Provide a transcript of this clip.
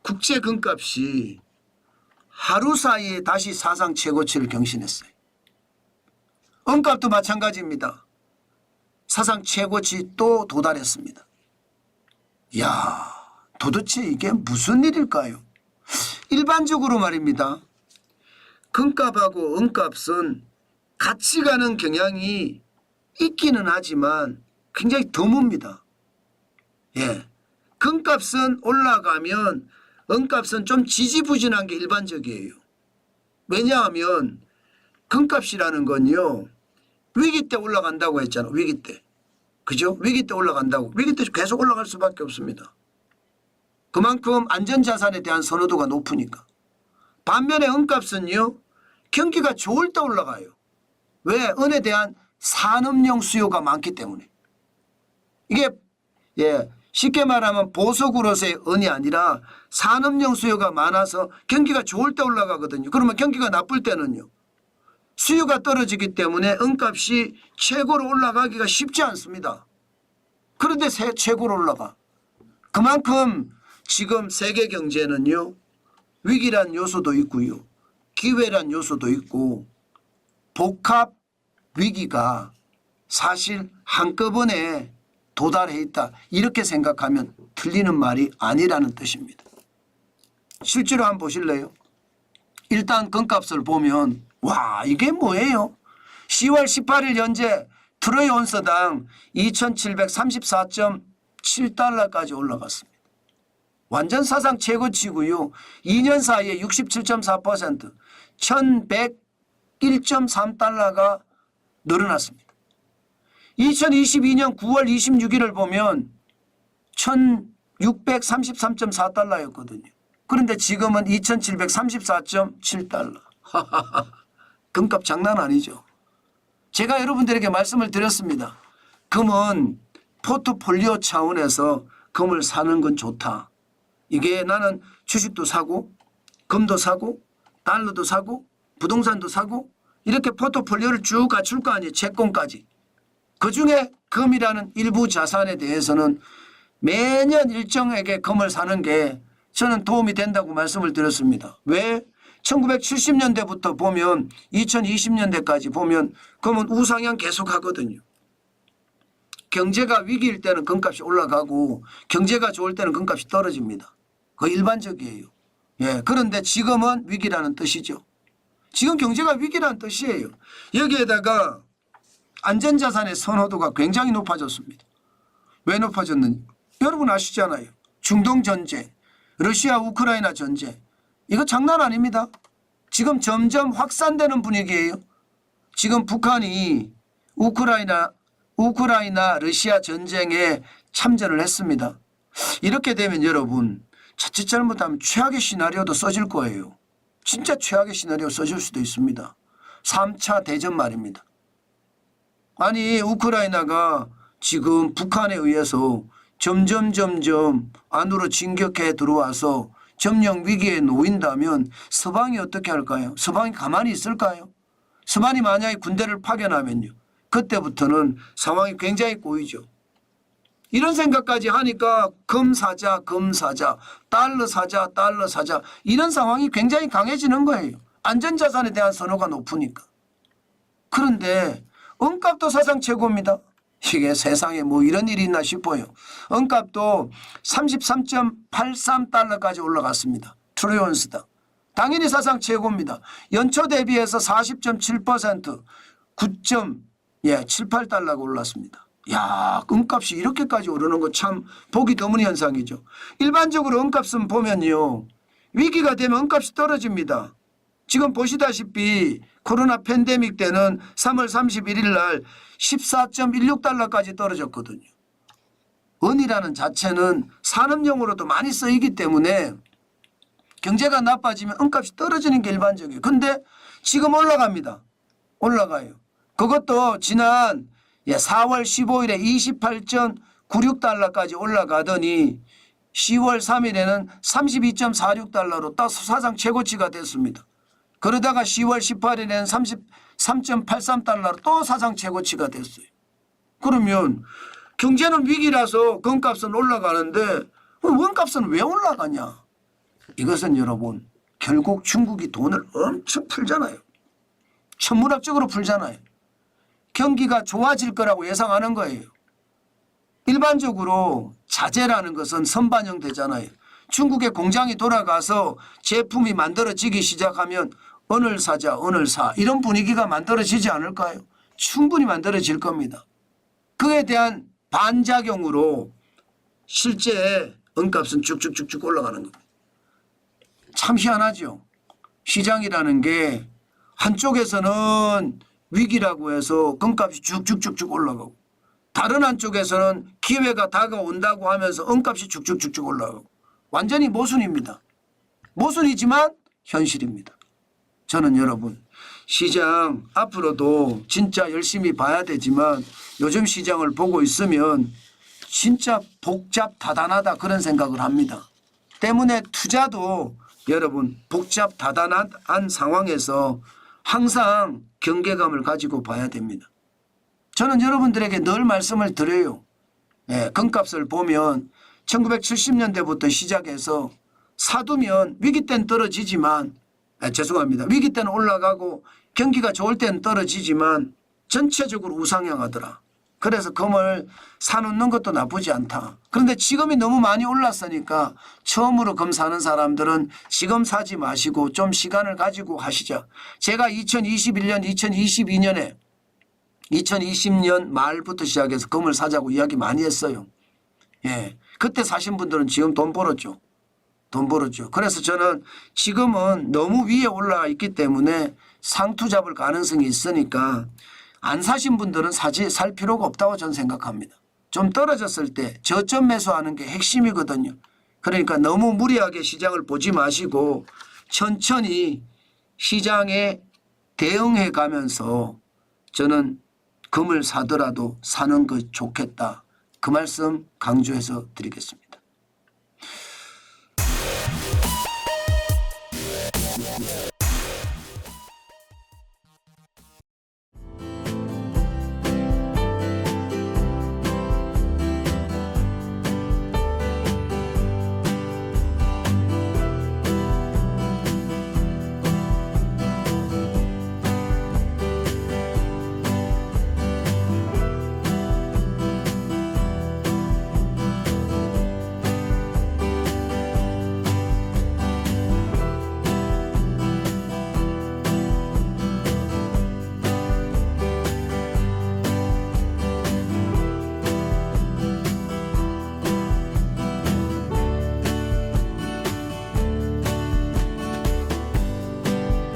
국제 금값이 하루 사이에 다시 사상 최고치를 경신했어요. 은값도 마찬가지입니다. 사상 최고치 또 도달했습니다. 이야, 도대체 이게 무슨 일일까요? 일반적으로 말입니다. 금값하고 은값은 같이 가는 경향이 있기는 하지만 굉장히 드뭅니다. 예, 금값은 올라가면 은값은 좀 지지부진한 게 일반적이에요. 왜냐하면 금값이라는 건요, 위기 때 올라간다고 했잖아. 위기 때. 그죠? 위기 때 올라간다고. 위기 때 계속 올라갈 수밖에 없습니다. 그만큼 안전자산에 대한 선호도가 높으니까. 반면에 은값은요, 경기가 좋을 때 올라가요. 왜? 은에 대한 산업용 수요가 많기 때문에. 이게 쉽게 말하면 보석으로서의 은이 아니라 산업용 수요가 많아서 경기가 좋을 때 올라가거든요. 그러면 경기가 나쁠 때는요, 수요가 떨어지기 때문에 은값이 최고로 올라가기가 쉽지 않습니다. 그런데 최고로 올라가. 그만큼 지금 세계 경제는요, 위기란 요소도 있고요, 기회란 요소도 있고, 복합 위기가 사실 한꺼번에 도달해 있다, 이렇게 생각하면 틀리는 말이 아니라는 뜻입니다. 실제로 한번 보실래요? 일단 금값을 보면 와, 이게 뭐예요? 10월 18일 현재 트로이 온스당 2734.7달러까지 올라갔습니다. 완전 사상 최고치고요. 2년 사이에 67.4%, 1101.3달러가 늘어났습니다. 2022년 9월 26일을 보면 1633.4달러였거든요. 그런데 지금은 2734.7달러. 금값 장난 아니죠. 제가 여러분들에게 말씀을 드렸습니다. 금은 포트폴리오 차원에서 금을 사는 건 좋다. 이게 나는 주식도 사고 금도 사고 달러도 사고 부동산도 사고 이렇게 포트폴리오를 쭉 갖출 거 아니에요. 채권까지. 그중에 금이라는 일부 자산에 대해서는 매년 일정하게 금을 사는 게 저는 도움이 된다고 말씀을 드렸습니다. 왜? 1970년대부터 보면 2020년대까지 보면 금은 우상향 계속 하거든요. 경제가 위기일 때는 금값이 올라가고 경제가 좋을 때는 금값이 떨어집니다. 그거 일반적이에요. 예, 그런데 지금은 위기라는 뜻이죠. 지금 경제가 위기라는 뜻이에요. 여기에다가 안전자산의 선호도가 굉장히 높아졌습니다. 왜 높아졌는지 여러분 아시잖아요. 중동 전쟁, 러시아 우크라이나 전쟁, 이거 장난 아닙니다. 지금 점점 확산되는 분위기예요. 지금 북한이 우크라이나 러시아 전쟁에 참전을 했습니다. 이렇게 되면 여러분 자칫 잘못하면 최악의 시나리오도 써질 거예요. 진짜 최악의 시나리오 써질 수도 있습니다. 3차 대전 말입니다. 아니 우크라이나가 지금 북한에 의해서 점점 안으로 진격해 들어와서 점령 위기에 놓인다면 서방이 어떻게 할까요? 서방이 가만히 있을까요? 서방이 만약에 군대를 파견하면요, 그때부터는 상황이 굉장히 꼬이죠. 이런 생각까지 하니까 금 사자 달러 사자 이런 상황이 굉장히 강해지는 거예요. 안전자산에 대한 선호가 높으니까. 그런데 은값도 사상 최고입니다. 이게 세상에 뭐 이런 일이 있나 싶어요. 은값도 33.83달러까지 올라갔습니다. 트로이 온스당. 당연히 사상 최고입니다. 연초 대비해서 40.7%, 9.78달러가 올랐습니다. 야, 은값이 이렇게까지 오르는 거 참 보기 드문 현상이죠. 일반적으로 은값은 보면요, 위기가 되면 은값이 떨어집니다. 지금 보시다시피 코로나 팬데믹 때는 3월 31일 날 14.16달러까지 떨어졌거든요. 은이라는 자체는 산업용으로도 많이 쓰이기 때문에 경제가 나빠지면 은값이 떨어지는 게 일반적이에요. 근데 지금 올라갑니다. 올라가요. 그것도 지난 4월 15일에 28.96달러까지 올라가더니 10월 3일에는 32.46달러로 딱 사상 최고치가 됐습니다. 그러다가 10월 18일에는 33.83달러로 또 사상 최고치가 됐어요. 그러면 경제는 위기라서 금값은 올라가는데 원값은 왜 올라가냐? 이것은 여러분 결국 중국이 돈을 엄청 풀잖아요. 천문학적으로 풀잖아요. 경기가 좋아질 거라고 예상하는 거예요. 일반적으로 자재라는 것은 선반영되잖아요. 중국의 공장이 돌아가서 제품이 만들어지기 시작하면 언을 사자, 언을 사 이런 분위기가 만들어지지 않을까요? 충분히 만들어질 겁니다. 그에 대한 반작용으로 실제 은값은 쭉쭉쭉쭉 올라가는 겁니다. 참 희한하죠. 시장이라는 게 한쪽에서는 위기라고 해서 금값이 쭉쭉쭉쭉 올라가고 다른 한쪽에서는 기회가 다가온다고 하면서 은값이 쭉쭉쭉쭉 올라가고 완전히 모순입니다. 모순이지만 현실입니다. 저는 여러분 시장 앞으로도 진짜 열심히 봐야 되지만 요즘 시장을 보고 있으면 진짜 복잡다단하다 그런 생각을 합니다. 때문에 투자도 여러분 복잡다단한 상황에서 항상 경계감을 가지고 봐야 됩니다. 저는 여러분들에게 늘 말씀을 드려요. 금값을 보면 1970년대부터 시작해서 사두면 위기 때는 떨어지지만 죄송합니다. 위기 때는 올라가고 경기가 좋을 때는 떨어지지만 전체적으로 우상향하더라. 그래서 금을 사놓는 것도 나쁘지 않다. 그런데 지금이 너무 많이 올랐으니까 처음으로 금 사는 사람들은 지금 사지 마시고 좀 시간을 가지고 하시자. 제가 2021년, 2022년에 2020년 말부터 시작해서 금을 사자고 이야기 많이 했어요. 그때 사신 분들은 지금 돈 벌었죠. 돈 벌었죠. 그래서 저는 지금은 너무 위에 올라와 있기 때문에 상투 잡을 가능성이 있으니까 안 사신 분들은 살 필요가 없다고 저는 생각합니다. 좀 떨어졌을 때 저점 매수하는 게 핵심이거든요. 그러니까 너무 무리하게 시장을 보지 마시고 천천히 시장에 대응해 가면서 저는 금을 사더라도 사는 것 좋겠다. 그 말씀 강조해서 드리겠습니다.